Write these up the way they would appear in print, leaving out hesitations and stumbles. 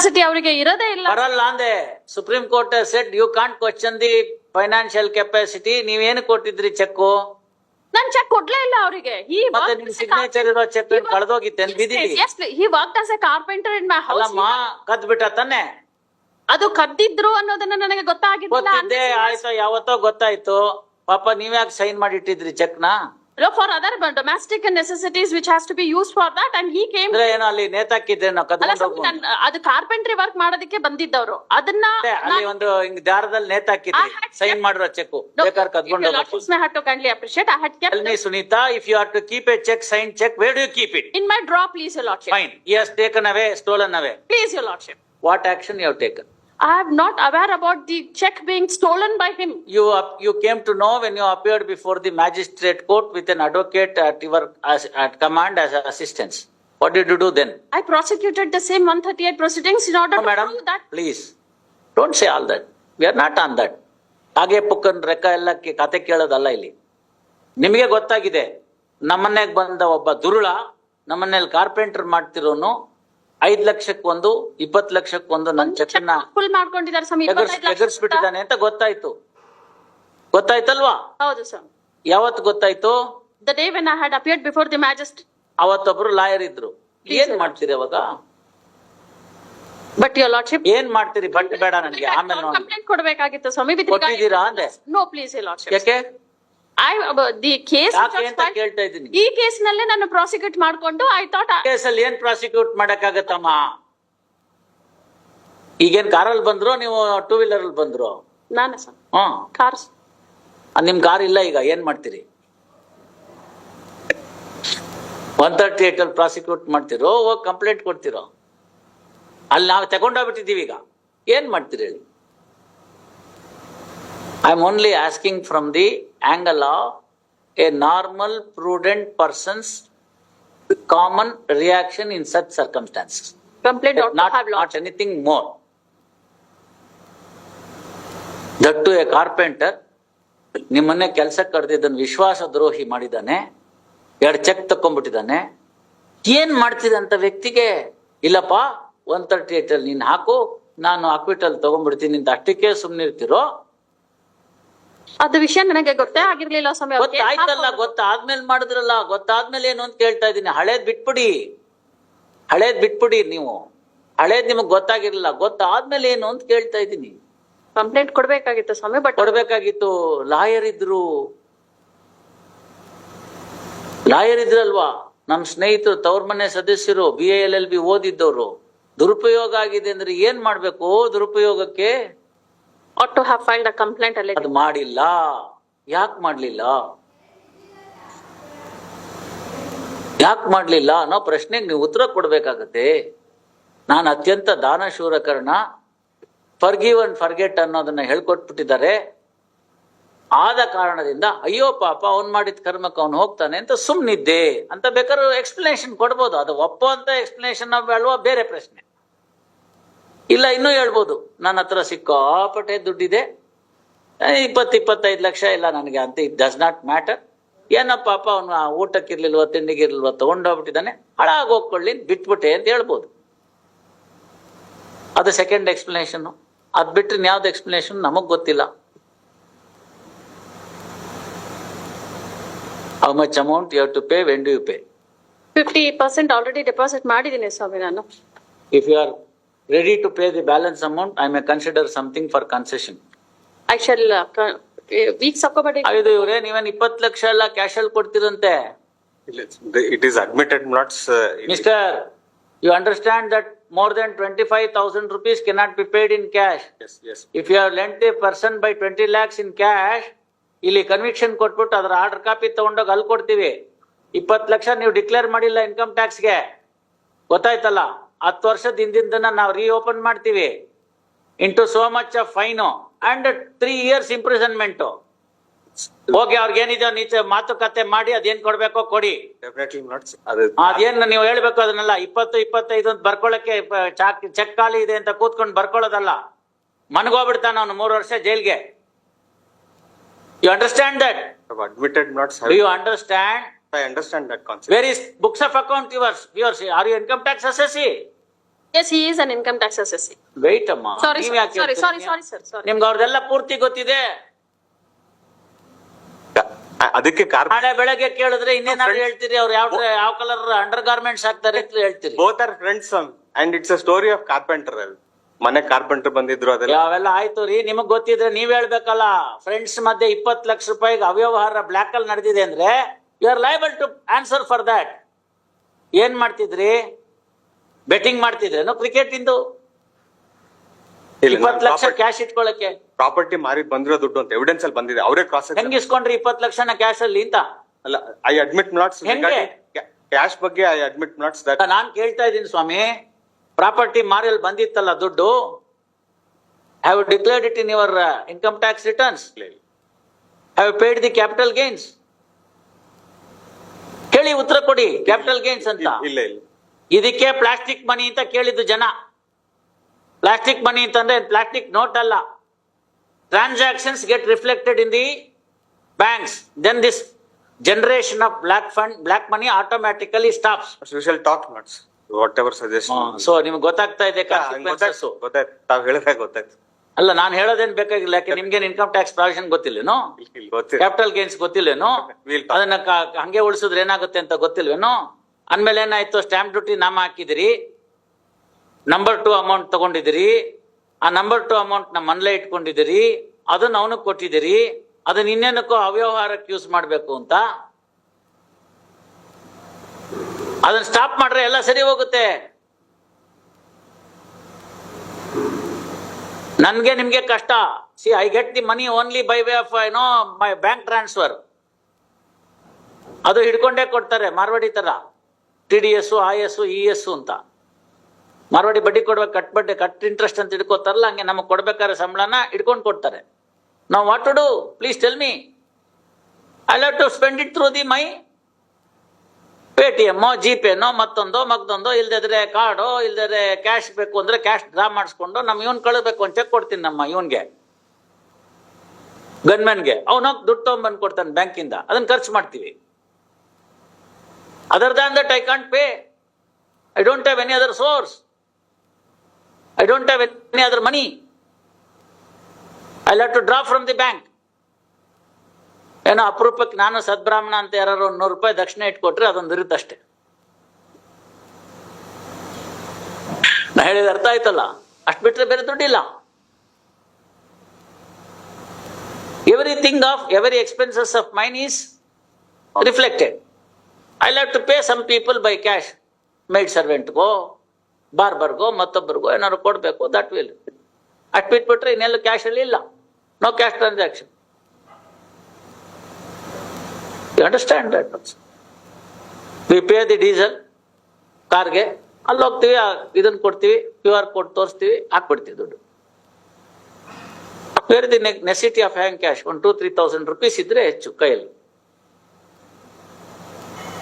Capacity ಅವರಿಗೆ ಇರೋದೇ ಇಲ್ಲ. ಬರಲ್ಲ ಅಂದೆ. Supreme court said you can't question the financial capacity. ನೀವೇನು ಕೊಟ್ಟಿದ್ರಿ ಚೆಕ್? ನಾನ್ ಚೆಕ್ ಕೊಡ್ಲೇ ಇಲ್ಲ ಅವರಿಗೆ. ಮತ್ತೆ ನಿಮ್ ಸಿಗ್ನೇಚರ್ ಇರೋ ಚೆಕ್ ಕಳೆದೋಗಿತ್ತೆ ಬಿದ್ದಿದೆ. he worked as a carpenter in my house. ಅಲ್ಲಮ್ಮ ಕದ್ ಬಿಟ್ಟ ತಾನೆ. ಅದು ಕದ್ದಿದ್ರು ಅನ್ನೋದನ್ನ ನನಗೆ ಗೊತ್ತಾಗಿದ್ದಿಲ್ಲ. ಗೊತ್ತಿದ್ದೆ ಆಯ್ತು, ಯಾವತ್ತೋ ಗೊತ್ತಾಯ್ತು. ಪಾಪ ನೀವ್ಯಾಕೆ ಸೈನ್ ಮಾಡಿ ಇಟ್ಟಿದ್ರಿ ಚೆಕ್ ನ? For other domestic necessities which has to be used for that, and he came. ಏನೋ ಅಲ್ಲಿ ನೇತಾಕಿದ್ರೆ ನಾವು ಕದ್ಕೊಂಡು ಹೋಗ್ಬೋದು. ಅದು ಕಾರ್ಪೆಂಟ್ರಿ ವರ್ಕ್ ಮಾಡೋದಕ್ಕೆ ಬಂದಿದ್ದವರು. ಅದನ್ನ ಅಲ್ಲಿ ಒಂದು ಹಿಂಗ್ ದಾರದಲ್ಲಿ ನೇತಾಕಿದ್ರಿ ಸೈನ್ ಮಾಡಿರೋ ಚೆಕ್ ಬೇಕಾದ್ರೆ ಕದ್ಕೊಂಡು ಹೋಗ್ಬೋದು. I had to kindly appreciate. I had kept. Tell me, Sunita, if you are to keep a check, signed check, where do you keep it? In my drawer, please, your lordship. Fine. He has taken away, stolen away. Please, your lordship. What action you have taken? I am not aware about the check being stolen by him. You came to know when you appeared before the magistrate court with an advocate at your at command as assistance. What did you do then? I prosecuted the same 138 proceedings in order to madam, prove that. Please, don't say all that. We are not on that. ಹಾಗೆ ಪುಕ್ಕನ್ ರೆಕ್ಕ ಎಲ್ಲ ಕತೆ ಕೇಳೋದಲ್ಲ ಇಲ್ಲಿ. ನಿಮಗೆ ಗೊತ್ತಾಗಿದೆ, ನಮ್ಮನೆಗೆ ಬಂದ ಒಬ್ಬ ದುರುಳ ನಮ್ಮನೇಲಿ ಕಾರ್ಪೆಂಟರ್ ಮಾಡ್ತಿರೋನು 5 ಲಕ್ಷಕ್ಕೊಂದು 20 ಲಕ್ಷಕ್ಕೊಂದು ನನ್ನ ಚೆಕ್ಕನ್ನ ಫುಲ್ ಮಾಡ್ಕೊಂಡಿದ್ದಾರೆ ಸ್ವಾಮಿ. ಎಗರ್ಸ್ಬಿಟ್ಟಿದ್ದಾನೆ ಅಂತ ಗೊತ್ತಾಯ್ತಲ್ವಾ? ಹೌದು ಸರ್. ಯಾವತ್ತು ಗೊತ್ತಾಯ್ತು? The day when I had appeared before the magistrate. ಅವತ್ತೊಬ್ರು ಲಾಯರ್ ಇದ್ರು. ಏನ್ ಮಾಡ್ತೀರಿ ಅವಾಗ? But your lordship. ಏನ್ ಮಾಡ್ತೀರಿ? ಬಟ್ ಬೇಡ ನನಗೆ, ಆಮೇಲೆ ನೋಡಿ. ಕಂಪ್ಲೇಂಟ್ ಕೊಡಬೇಕಾಗಿತ್ತು ಸ್ವಾಮಿ. ಕೊಟ್ಟಿದ್ದೀರಾ ಅಂದೆ? No, please your lordship. ಯಾಕೆ? the case ಯಾಕೆ ಅಂತ ಕೇಳ್ತಾ ಇದ್ದೀನಿ. ಈ ಕೇಸ್ ನಲ್ಲೇ ನಾನು ಪ್ರಾಸಿಕ್ಯೂಟ್ ಮಾಡ್ಕೊಂಡು I thought ಕೇಸಲ್ಲಿ ಏನ್ ಪ್ರಾಸಿಕ್ಯೂಟ್ ಮಾಡಕ್ಕಾಗತ್ತಮ್ಮ? ಈಗೇನ್ ಕಾರಲ್ಲಿ ಬಂದ್ರು ನೀವು ಟೂ ವೀಲರ್ ಅಲ್ಲಿ ಬಂದ್ರು? ನಾನು ಸರ್ ಕಾರ್ಸ್. ನಿಮ್ ಕಾರ್ ಇಲ್ಲ, ಈಗ ಏನ್ ಮಾಡ್ತೀರಿ? 138 ಅಲ್ಲಿ ಪ್ರಾಸಿಕ್ಯೂಟ್ ಮಾಡ್ತಿರೋ ಹೋಗಿ ಕಂಪ್ಲೇಂಟ್ ಕೊಡ್ತಿರೋ? ಅಲ್ಲಿ ನಾವು ತಗೊಂಡೋಗ್ಬಿಟ್ಟಿದೀವಿ, ಈಗ ಏನ್ ಮಾಡ್ತೀರಿ ಹೇಳಿ? I am only asking from the angle of a normal, prudent person's common reaction in such circumstances. Complaint not anything more. That to a carpenter, ನಿಮ್ಮನ್ನೇ ಕೆಲ್ಸಕ್ಕೆ ಕರೆದಿದ್ದನ್ನು ವಿಶ್ವಾಸ ದ್ರೋಹಿ ಮಾಡಿದ್ದಾನೆ, 2 ಚೆಕ್ ತಕೊಂಡ್ಬಿಟ್ಟಿದ್ದಾನೆ. ಏನ್ ಮಾಡ್ತಿದೆ ಅಂತ ವ್ಯಕ್ತಿಗೆ ಇಲ್ಲಪ್ಪ 138 ಅಲ್ಲಿ ನೀನ್ ಹಾಕು, ನಾನು ಅಕ್ವಿಟಲ್ ತಗೊಂಡ್ಬಿಡ್ತೀನಿ ಅಂತ ಅಷ್ಟಕ್ಕೆ ಸುಮ್ನಿರ್ತಿರೋ? ಅದು ವಿಷಯ ನನಗೆ ಗೊತ್ತೇ ಆಗಿರ್ಲಿಲ್ಲ ಸ್ವಾಮಿ. ಗೊತ್ತಾಯ್ತಲ್ಲ, ಗೊತ್ತಾದ್ಮೇಲೆ ಮಾಡಿದ್ರಲ್ಲ. ಗೊತ್ತಾದ್ಮೇಲೆ ಏನು ಅಂತ ಕೇಳ್ತಾ ಇದ್ದೀನಿ. ಹಳೇದ್ ಬಿಟ್ಬಿಡಿ ನೀವು. ಹಳೇದ್ ನಿಮಗ್ ಗೊತ್ತಾಗಿರ್ಲಿಲ್ಲ, ಗೊತ್ತಾದ್ಮೇಲೆ ಏನು ಅಂತ ಕೇಳ್ತಾ ಇದ್ದೀನಿ. ಕಂಪ್ಲೇಂಟ್ ಕೊಡ್ಬೇಕಾಗಿತ್ತು ಸ್ವಾಮಿ. ಬಟ್ ಕೊಡ್ಬೇಕಾಗಿತ್ತು. ಲಾಯರ್ ಇದ್ರಲ್ವಾ ನಮ್ ಸ್ನೇಹಿತರು, ತವ್ರ ಮನೆ ಸದಸ್ಯರು, BA-LLB ಓದಿದ್ದವ್ರು. ದುರುಪಯೋಗ ಆಗಿದೆ ಅಂದ್ರೆ ಏನ್ ಮಾಡ್ಬೇಕು? ದುರುಪಯೋಗಕ್ಕೆ ought to have filed a complaint. ಅದು ಮಾಡಿಲ್ಲ. ಯಾಕೆ ಮಾಡ್ಲಿಲ್ಲ ಅನ್ನೋ ಪ್ರಶ್ನೆಗೆ ನೀವು ಉತ್ತರ ಕೊಡ್ಬೇಕಾಗತ್ತೆ. ನಾನು ಅತ್ಯಂತ ದಾನಶೂರಕರಣ, ಫರ್ಗಿವ್ ಅಂಡ್ ಫರ್ಗೆಟ್ ಅನ್ನೋದನ್ನ ಹೇಳ್ಕೊಟ್ಬಿಟ್ಟಿದ್ದಾರೆ. ಆದ ಕಾರಣದಿಂದ ಅಯ್ಯೋ ಪಾಪ ಅವ್ನ್ ಮಾಡಿದ ಕರ್ಮಕ್ಕೆ ಅವ್ನು ಹೋಗ್ತಾನೆ ಅಂತ ಸುಮ್ನಿದ್ದೆ ಅಂತ ಬೇಕಾದ್ರೂ ಎಕ್ಸ್ಪ್ಲನೇಷನ್ ಕೊಡ್ಬೋದು. ಅದು ಒಪ್ಪೋ ಅಂತ ಎಕ್ಸ್ಪ್ಲನೇಷನ್ ಅಲ್ವಾ, ಬೇರೆ ಪ್ರಶ್ನೆ. ಇಲ್ಲ ಇನ್ನೂ ಹೇಳ್ಬೋದು, ನನ್ನ ಹತ್ರ ಸಿಕ್ಕಾಪಟ್ಟೆ ದುಡ್ಡಿದೆ, 20-25 ಲಕ್ಷ ಇಲ್ಲ ನನಗೆ ಅಂತ. It does not matter. ಏನಪ್ಪ ಪಾಪ ಅವನು ಊಟಕ್ಕಿರ್ಲಿಲ್ವ ತಿಂಡಿಗಿರ್ಲಿಲ್ವ ತಗೊಂಡೋಗ್ಬಿಟ್ಟಿದ್ದಾನೆ, ಹಾಳಾಗಿ ಹೋಗ್ಕೊಳ್ಳಿ ಬಿಟ್ಬಿಟ್ಟೆ ಅಂತ ಹೇಳ್ಬೋದು. ಅದು ಸೆಕೆಂಡ್ ಎಕ್ಸ್ಪ್ಲನೇಷನ್. ಅದ್ ಬಿಟ್ರೆ ಯಾವ್ದು ಎಕ್ಸ್ಪ್ಲನೇಷನ್ ನಮಗ್ ಗೊತ್ತಿಲ್ಲ. How much amount you have to pay, when do you pay? 50% already deposit ಮಾಡಿದ್ದೀನಿ ಸ್ವಾಮಿ ನಾನು. If you are ready to pay the balance amount, I may consider something for concession. I shall weeks according. ಇದು ಇವ್ರೆ ನೀವೇನ್ 20 ಲಕ್ಷ ಎಲ್ಲ cash ಅಲ್ಲಿ ಕೊಡ್ತಿರಂತೆ? It is admitted not. Mister, you understand that more than 25,000 rupees cannot be paid in cash. Yes. If you have lent a person by 20 lakhs in cash, ಇಲ್ಲಿ conviction ಕೊಟ್ಬಿಟ್ಟು ಅದರ order copy ತಗೊಂಡೋಗಿ ಅಲ್ಲಿ ಕೊಡ್ತೀವಿ. 20 ಲಕ್ಷ ನೀವು declare ಮಾಡಿಲ್ಲ income ಟ್ಯಾಕ್ಸ್ಗೆ, ಗೊತ್ತಾಯ್ತಲ್ಲ? 10 ವರ್ಷದ ಹಿಂದಿನ ನಾವು ರೀಓಪನ್ ಮಾಡ್ತೀವಿ. Into so much of fine and 3 years imprisonment. ಹೋಗಿ ಅವ್ರಿಗೆ ಏನಿದೆ ನೀಚೆ ಮಾತುಕತೆ ಮಾಡಿ ಅದೇನ್ ಕೊಡ್ಬೇಕೋ ಕೊಡಿ. ಅದೇನ್ ನೀವು ಹೇಳ್ಬೇಕು ಅದನ್ನೆಲ್ಲ. 20-25 ಅಂತ ಬರ್ಕೊಳಕ್ಕೆ ಚೆಕ್ ಖಾಲಿ ಇದೆ ಅಂತ ಕೂತ್ಕೊಂಡು ಬರ್ಕೊಳ್ಳೋದಲ್ಲ. ಮನ್ಗೋಗ್ಬಿಡ್ತಾನ ಅವನು 3 ವರ್ಷ ಜೈಲ್ಗೆ. You understand that? Admitted not. Do you understand? I understand that concept. Where is books of account yours? Are you income tax assessee? Yes, he is an income tax assessee. Wait ಅಮ್ಮ. Sorry, ನೀವ್ sir. ಯಾಕೆ Sorry, ಹೇಳ್ತೀರಿ? sir. Sorry. ನಿಮ್ಗೆ ಅವ್ರದೆಲ್ಲ ಪೂರ್ತಿ ಗೊತ್ತಿದೆ. ಅದಕ್ಕೆ ನಾಳೆ ಬೆಳಗ್ಗೆ ಕೇಳಿದ್ರೆ ಇನ್ನೇನಾದ್ರು ಹೇಳ್ತೀರಿ, ಅವ್ರು ಯಾವ ಕಲರ್ ಅಂಡರ್ ಗಾರ್ಮೆಂಟ್ಸ್ ಹಾಕ್ತಾರೆ ಅಂತ ಹೇಳ್ತೀರಿ. Both are friends and it's a story of carpenter. ಮನೆ ಕಾರ್ಪೆಂಟರ್ ಬಂದಿದ್ರು ಅದೆಲ್ಲ. ಅವೆಲ್ಲ ಆಯ್ತು ರೀ, ನಿಮಗ್ ಗೊತ್ತಿದ್ರೆ ನೀವ್ ಹೇಳ್ಬೇಕಲ್ಲ. ಫ್ರೆಂಡ್ಸ್ ಮಧ್ಯೆ 20 ಲಕ್ಷ ರೂಪಾಯಿಗೆ ಅವ್ಯವಹಾರ ಬ್ಲಾಕ್ ಅಲ್ಲಿ ನಡೆದಿದೆ ಅಂದ್ರೆ you are liable to answer for that. ಏನ್ ಮಾಡ್ತಿದ್ರಿ? ಬೆಟ್ಟಿಂಗ್ ಮಾಡ್ತಿದ್ರೇನು ಕ್ರಿಕೆಟ್ ಇಂದು? 20 ಲಕ್ಷ ಕ್ಯಾಶ್ ಇಟ್ಕೊಳ್ಳಕ್ಕೆ ಪ್ರಾಪರ್ಟಿ ಮಾರಿ ಬಂದಿರೋ ದುಡ್ಡು ಅಂತ ಎವಿಡೆನ್ಸ್ ಅಲ್ಲಿ ಬಂದಿದೆ. ಅವರೇ ಕ್ರಾಸ್ ಹೆಂಗ್ ಇಸ್ಕೊಂಡ್ರಿ 20 ಲಕ್ಷನ ಕ್ಯಾಶ್ ಅಲ್ಲಿ ಅಂತ? ಅಲ್ಲ, ಐ ಅಡ್ಮಿಟ್ ನಾಟ್ಸ್ ಹೆಂಗೆ? ಕ್ಯಾಶ್ ಬಗ್ಗೆ ಐ ಅಡ್ಮಿಟ್ ನಾಟ್ಸ್ ದಟ್. ನಾನ್ ಕೇಳ್ತಾ ಇದ್ದೀನಿ ಸ್ವಾಮಿ, ಪ್ರಾಪರ್ಟಿ ಮಾರಿಯಲ್ಲಿ ಬಂದಿತ್ತಲ್ಲ ದುಡ್ಡು, have declared it in your income tax returns? Have paid the capital gains? ಹೇಳಿ, ಉತ್ತರ ಕೊಡಿ. ಕ್ಯಾಪಿಟಲ್ ಗೇನ್ಸ್ ಅಂತ ಇಲ್ಲ. ಇದಕ್ಕೆ ಪ್ಲಾಸ್ಟಿಕ್ ಮನಿ ಅಂತ ಕೇಳಿದ್ದು ಜನ. ಪ್ಲಾಸ್ಟಿಕ್ ಮನಿ ಅಂತಂದ್ರೆ ಪ್ಲಾಸ್ಟಿಕ್ ನೋಟ್ ಅಲ್ಲ. Transactions get reflected in the banks, then this generation of black money automatically stops. We shall talk nuts. Whatever suggestion. So ನಿಮ್ಗೆ ಗೊತ್ತಾಗ್ತಾ ಇದೆ consequences? ಗೊತ್ತಾಯ್ತು, ತಾವ್ ಹೇಳಿದಾಗ ಗೊತ್ತಾಯ್ತು. ಅಲ್ಲ, ನಾನು ಹೇಳೋದೇನ್ ಬೇಕಾಗಿಲ್ಲ. ಯಾಕೆ ನಿಮ್ಗೇನ್ ಇನ್ಕಮ್ ಟ್ಯಾಕ್ಸ್ ಪ್ರಾವಿಷನ್ ಗೊತ್ತಿಲ್ಲೇನೋ? ಗೊತ್ತಿಲ್ಲ. ಕ್ಯಾಪಿಟಲ್ ಗೇನ್ಸ್ ಗೊತ್ತಿಲ್ಲೇನೋ? ಅದನ್ನ ಹಂಗೆ ಉಳಿಸಿದ್ರೆ ಏನಾಗುತ್ತೆ ಅಂತ ಗೊತ್ತಿಲ್ವೇನೋ? ಅಂದ್ಮೇಲೆ ಏನಾಯ್ತು? ಸ್ಟಾಂಪ್ ಡ್ಯೂಟಿ ನಾಮ ಹಾಕಿದಿರಿ, ನಂಬರ್ 2 ಅಮೌಂಟ್ ತಗೊಂಡಿದಿರಿ, ಆ ನಂಬರ್ 2 ಅಮೌಂಟ್ ನ ಮನ್ಲೆ ಇಟ್ಕೊಂಡಿದಿರಿ, ಅದನ್ನ ಅವನಿಗೆ ಕೊಟ್ಟಿದಿರಿ, ಅದನ್ನ ಇನ್ನೇನಕ್ಕೋ ಅವ್ಯವಹಾರಕ್ಕೆ ಯೂಸ್ ಮಾಡ್ಬೇಕು ಅಂತ. ಅದನ್ನ ಸ್ಟಾಪ್ ಮಾಡ್ರೆ ಎಲ್ಲ ಸರಿ ಹೋಗುತ್ತೆ. ನನ್ಗೆ ನಿಮ್ಗೆ ಕಷ್ಟ. C, I get the money only by way of my bank transfer. ಅದು ಹಿಡ್ಕೊಂಡೇ ಕೊಡ್ತಾರೆ ಮಾರ್ವಾಡಿ ತರ. TDS, IS, ES ಅಂತ ಮಾರ್ವಾಡಿ ಬಡ್ಡಿ ಕೊಡ್ಬೇಕು, ಕಟ್ ಇಂಟ್ರೆಸ್ಟ್ ಅಂತ ಹಿಡ್ಕೋತಾರಲ್ಲ, ಹಂಗೆ ನಮಗ್ ಕೊಡ್ಬೇಕಾದ್ರೆ ಸಂಬಳನ ಹಿಡ್ಕೊಂಡು ಕೊಡ್ತಾರೆ. ನಾವು what to do? Please tell me. I have to spend it through the my Paytm, ಜಿಪೇನೋ, ಮತ್ತೊಂದೋ, ಇಲ್ದಿದ್ರೆ ಕಾರ್ಡೋ, ಇಲ್ದಿದ್ರೆ ಕ್ಯಾಶ್ ಬೇಕು ಅಂದ್ರೆ ಕ್ಯಾಶ್ ಡ್ರಾ ಮಾಡಿಸ್ಕೊಂಡು ನಮ್ಮ ಇವನ್ ಕಳಿಸ್ಬೇಕು ಅಂತ ಚೆಕ್ ಕೊಡ್ತೀನಿ ನಮ್ಮ ಇವನ್ಗೆ, ಗನ್ಮನ್ಗೆ. ಅವನೋಗಿ ದುಡ್ಡು ತಗೊಂಡ್ಬಂದು ಕೊಡ್ತಾನೆ ಬ್ಯಾಂಕಿಂದ, ಅದನ್ನ ಖರ್ಚು ಮಾಡ್ತೀವಿ. Other than that I can't pay. I don't have any other source. I don't have any other money. I have to draw from the bank. ಏನೋ ಅಪರೂಪಕ್ಕೆ ನಾನು ಸದ್ಬ್ರಾಹ್ಮಣ ಅಂತ ಯಾರು ₹100 ದಕ್ಷಿಣ ಇಟ್ಕೊಟ್ರೆ ಅದೊಂದು ಇರುತ್ತೆ ಅಷ್ಟೇ. ನಾ ಹೇಳಿದ ಅರ್ಥ ಆಯ್ತಲ್ಲ? ಅಷ್ಟು ಬಿಟ್ರೆ ಬೇರೆ ದುಡ್ಡಿಲ್ಲ. every expenses of mine is reflected. I'll have to pay some people by cash. Maid servant go, barber go, ಮತ್ತೊಬ್ಬರಿಗೋ ಏನಾದ್ರು ಕೊಡ್ಬೇಕು, ದಟ್ ವಿಲ್. ಅಷ್ಟು ಬಿಟ್ಬಿಟ್ರೆ ಇನ್ನೆಲ್ಲ ಕ್ಯಾಶ್ ಅಲ್ಲಿ ಇಲ್ಲ. No cash transaction. You understand that? We pay the diesel ಕಾರ್ಗೆ, ಅಲ್ಲಿ ಹೋಗ್ತೀವಿ, ಇದನ್ನ ಕೊಡ್ತೀವಿ, QR ಕೋಡ್ ತೋರಿಸ್ತೀವಿ, ಹಾಕ್ಬಿಡ್ತೀವಿ ದುಡ್ಡು. Where is the necessity of having cash? 1,000-3,000 rupees ಇದ್ರೆ ಹೆಚ್ಚು ಕೈಯಲ್ಲಿ.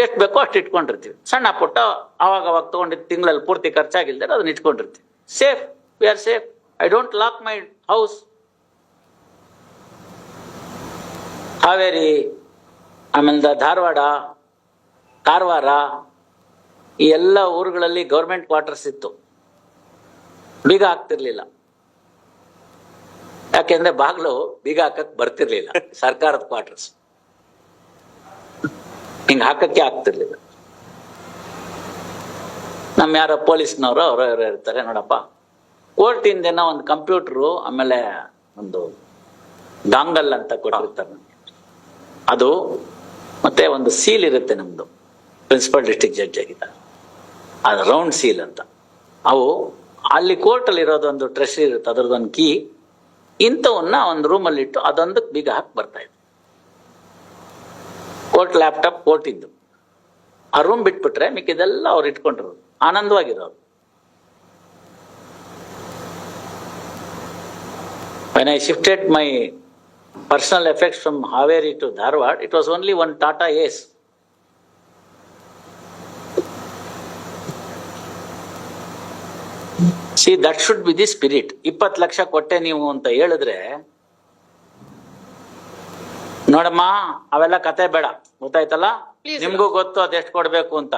ಎಷ್ಟು ಬೇಕೋ ಅಷ್ಟು ಇಟ್ಕೊಂಡಿರ್ತೀವಿ. ಸಣ್ಣ ಪುಟ್ಟ ಅವಾಗ ತಗೊಂಡಿದ್ದು ತಿಂಗಳಲ್ಲಿ ಪೂರ್ತಿ ಖರ್ಚಾಗಿಲ್ದರೆ ಅದನ್ನ ಇಟ್ಕೊಂಡಿರ್ತೀವಿ. Safe, we are safe. I don't lock my house. Haveri, ಆಮೇಲೆ ಧಾರವಾಡ, ಕಾರವಾರ, ಈ ಎಲ್ಲ ಊರುಗಳಲ್ಲಿ ಗೌರ್ಮೆಂಟ್ ಕ್ವಾರ್ಟರ್ಸ್ ಇತ್ತು. ಬೀಗ ಹಾಕ್ತಿರ್ಲಿಲ್ಲ. ಯಾಕೆಂದ್ರೆ ಬಾಗ್ಲು ಬೀಗ ಹಾಕಕ್ ಬರ್ತಿರ್ಲಿಲ್ಲ. ಸರ್ಕಾರದ ಕ್ವಾರ್ಟರ್ಸ್ ಹಿಂಗ್ ಹಾಕಕ್ಕೆ ಆಗ್ತಿರ್ಲಿಲ್ಲ. ನಮ್ಮ ಯಾರೋ ಪೊಲೀಸ್ನವರು ಅವರವರು ಇರ್ತಾರೆ, ನೋಡಪ್ಪ ಕೋರ್ಟ್ ಇಂದೇನ ಒಂದು ಕಂಪ್ಯೂಟರು, ಆಮೇಲೆ ಒಂದು ಡಾಂಗಲ್ ಅಂತ ಕೊಟ್ಟಿರ್ತಾರೆ, ಅದು ಮತ್ತೆ ಒಂದು ಸೀಲ್ ಇರುತ್ತೆ ನಮ್ದು, ಪ್ರಿನ್ಸಿಪಲ್ ಡಿಸ್ಟ್ರಿಕ್ಟ್ ಜಡ್ಜ್ ಆಗಿದ್ದಾರೆ, ಅದು ರೌಂಡ್ ಸೀಲ್ ಅಂತ. ಅವು ಅಲ್ಲಿ ಕೋರ್ಟ್ ಅಲ್ಲಿ ಇರೋದೊಂದು ಟ್ರೆಷರಿ ಇರುತ್ತೆ, ಅದರದೊಂದು ಕೀ. ಇಂಥವನ್ನ ಒಂದು ರೂಮಲ್ಲಿ ಇಟ್ಟು ಅದೊಂದಕ್ಕೆ ಬೀಗ ಹಾಕಿ ಬರ್ತಾ ಇತ್ತು. ಕೋರ್ಟ್ ಲ್ಯಾಪ್ಟಾಪ್ ಕೋರ್ಟ್ ಇದ್ದು, ಆ ರೂಮ್ ಬಿಟ್ಬಿಟ್ರೆ ಮಿಕ್ಕಿದೆಲ್ಲ ಅವ್ರು ಇಟ್ಕೊಂಡಿರೋದು, ಆನಂದವಾಗಿರೋರು. When I shifted my personal effects from Haveri to Dharwad, it was only one Tata Ace. See, that should be the spirit. 20 lakh ಕೊಟ್ಟೆ ನೀವು ಅಂತ ಹೇಳಿದ್ರೆ, ನೋಡಮ್ಮ ಅವೆಲ್ಲ ಕತೆ ಬೇಡ, ಗೊತ್ತಾಯ್ತಲ್ಲ? ನಿಮ್ಗೂ ಗೊತ್ತು ಅದೆಷ್ಟು ಕೊಡ್ಬೇಕು ಅಂತ.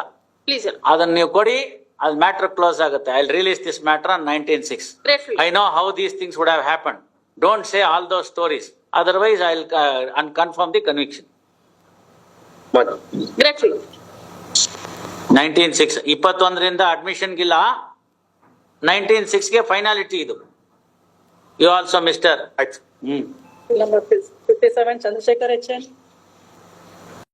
ಅದನ್ನ ನೀವು ಕೊಡಿ, ಅದು ಮ್ಯಾಟರ್ ಕ್ಲೋಸ್ ಆಗುತ್ತೆ. I release this matter on 19/6. Gratefully. I know how these things would have happened. Don't say all those stories. Otherwise, I'll unconfirm the conviction. Gratefully. 19/6 21ರಿಂದ ಅಡ್ಮಿಷನ್ಗಿಲ್ಲ, 19/6ಗೆ ಫೈನಾಲಿಟಿ ಇದು. You also mister. ಆಯ್ತು. Number 57, Chandrasekhar HN.